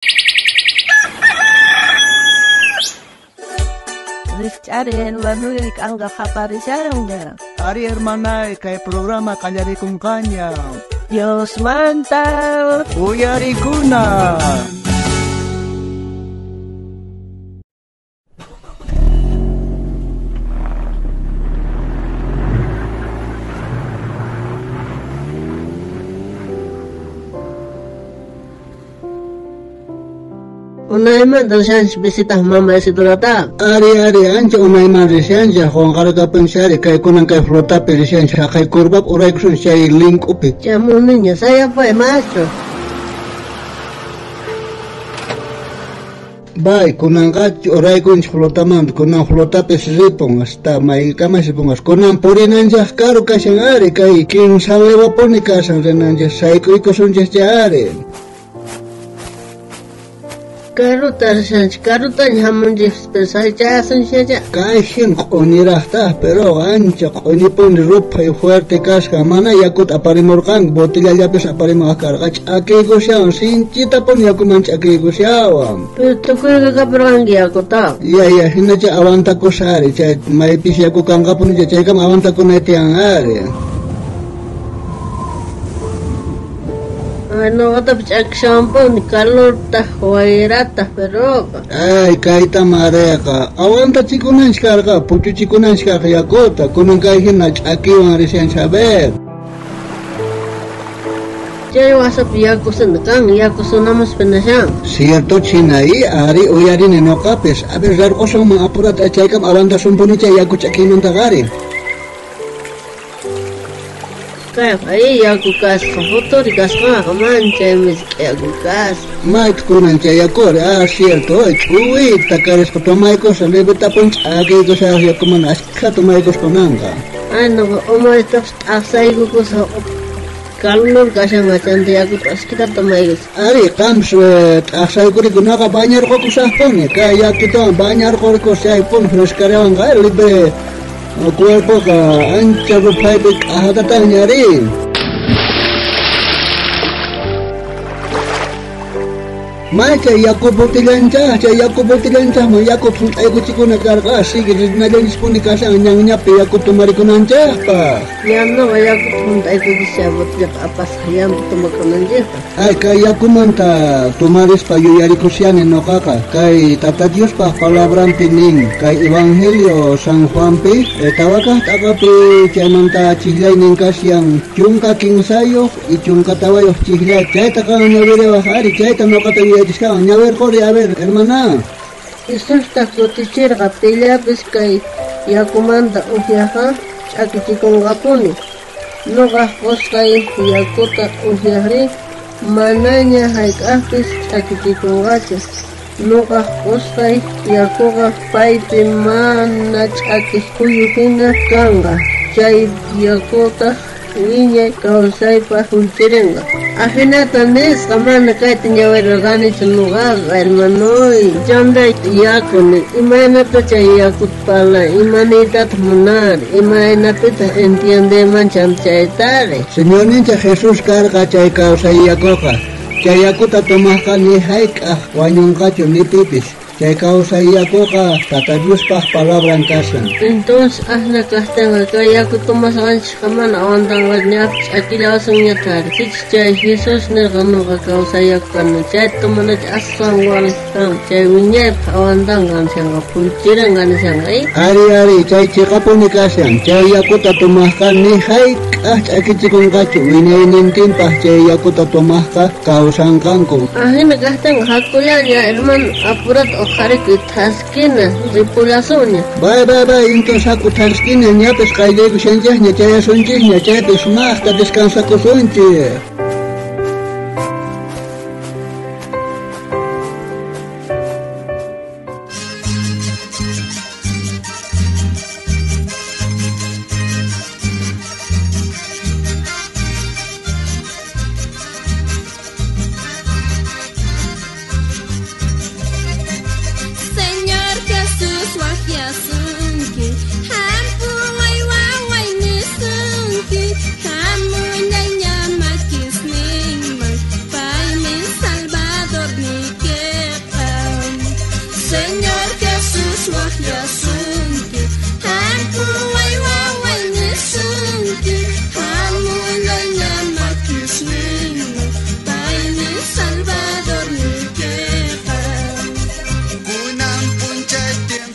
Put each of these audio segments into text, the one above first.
Ari Manuel Kanga Japarizaranga. Ari hermana, kay programa kanyari kung kanya. Dios mantap. Uyari kuna. Unaiman dasanch bisita mama sidurata. Ari ancha unaiman resianja Juan Carlos pensari kay kunang kay flota resianja kay kurbab uray kusun siya link upi. Jamu niña saya fue maestro. Bay kunang kat uray kun flota man kunang flota pesripong hasta may kamasipong kunang purinanja karo kasang ari kay king salewa poni kasang renanja say kusun siya ari. Karuta nyaman pesai jasan saja. Kahin konirahta pero ancha konipon rupa fuerte casca mana yakut aparimorkan botella yapes aparimorkan aki gosyawan sincita pon yakuman aki gosyawan. Pero tukoy kaperangi aku tak. Iya hinaja awanta ko sari chay may pisi aku kangka pun chay kam awanta ko neti ang ari. No kata pecak shampoo kalor tah wairata pero. Ay kaita mareka awanta chikunan skarka puchu chikunan skarka yakota kunang kahin na aki wan resian saber. Jai wasap yakusan kang yakusan namas penasang. Cierto chinai ari oyari nenokapes aber jar kosong mengapurat chay kam awanta sumpuni chay yaku chakinon tagari. Kaya aku kas foto di kas mancha aku kas. Mike kunan chay yakor cierto chui takares ko tomaikos lebe tapon agi ko sa yakuman aska tomaikos konanga. Ano omay taps asay ko sa kalor kasang macam dia aku pas kita tomaikos. Ari kams asay ko ri gunaga banyar ko kusahpon kaya kita banyar ko sa ipon freskarewan ga libe cuerpo ka ancha rupaibik ahadata nyari. Mai chay yakub botilancha mo yakub sun ay kuchiko nagarka sige na lang disponi kasi ang nyang nyapi yakub tumari kunancha pa. Yan no yakub sun ay kugisabot yak apas hayam tumakananja. Ay kay yakub manta tumaris pa yuyari kusyan no kaka kay tata Dios pa palabran pining kay Evangelio San Juan pi tawaka tagapi chay manta chihlay ning kasyang chungka king sayo ichungka tawayo chihlay chay takang nyawire hari chay tanokata a ver, corre, a ver, hermana. Esto está cotichera, capilla, pescay, ya comanda, ujiaja, aquí con gaponi. No gascoscay, ya cota, ujiajri, manaña, haikafis, aquí con gachas. No gascoscay, ya coga, paipe, manach, aquí cuyujina, ganga, chay, ya cota, niña, causay, pa, junchirenga. Afinata nes kamana kaita nyawera gani chunuga hermano janda yakuni imana pecha yakut pala imani tat munar imana peta entiende manchan chaitare. Señor ninja Jesús carga chay causa yakoka chay yakuta tomaka ni haika wanyungkacho ni pipis. Chay causa yakoka tata Dios pa palabra en casa. Entonces ahna kahtenga kaya ko tumasan kaman awandang wadnya akilawasan niya tar. Chay Jesus na kanu ka causa yakan chay tumanat asang walisang chay winyay awandang gan siyang kapulchiran gan siyang ay. Ari chay chikapo ni kasyan chay yakuta tumakan ni haik akichikong kacho winyay nintin pa chay yakuta tumaka kausang kangko. Ahna kahtenga hakulan ya herman apurat Hari taskina ripulasonya. Bye, entonces aku taskina nya pes kaide ku senjahnya caya sonjihnya caya pes mah ta descansa ku sonje. Hampir wai wai ni sungki, kamu nanya makin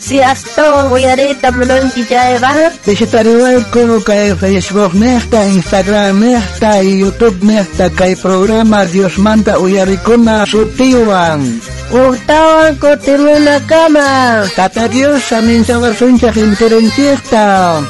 Si hasta uyarita melon chichayga. Vegetariano como que Facebook mesta, Instagram mesta y YouTube mesta que programa Dios manda uyarikuna sutiwan. Urtawan ko tiruna kama. Tata Dios amin sa versuncha kintirin fiesta.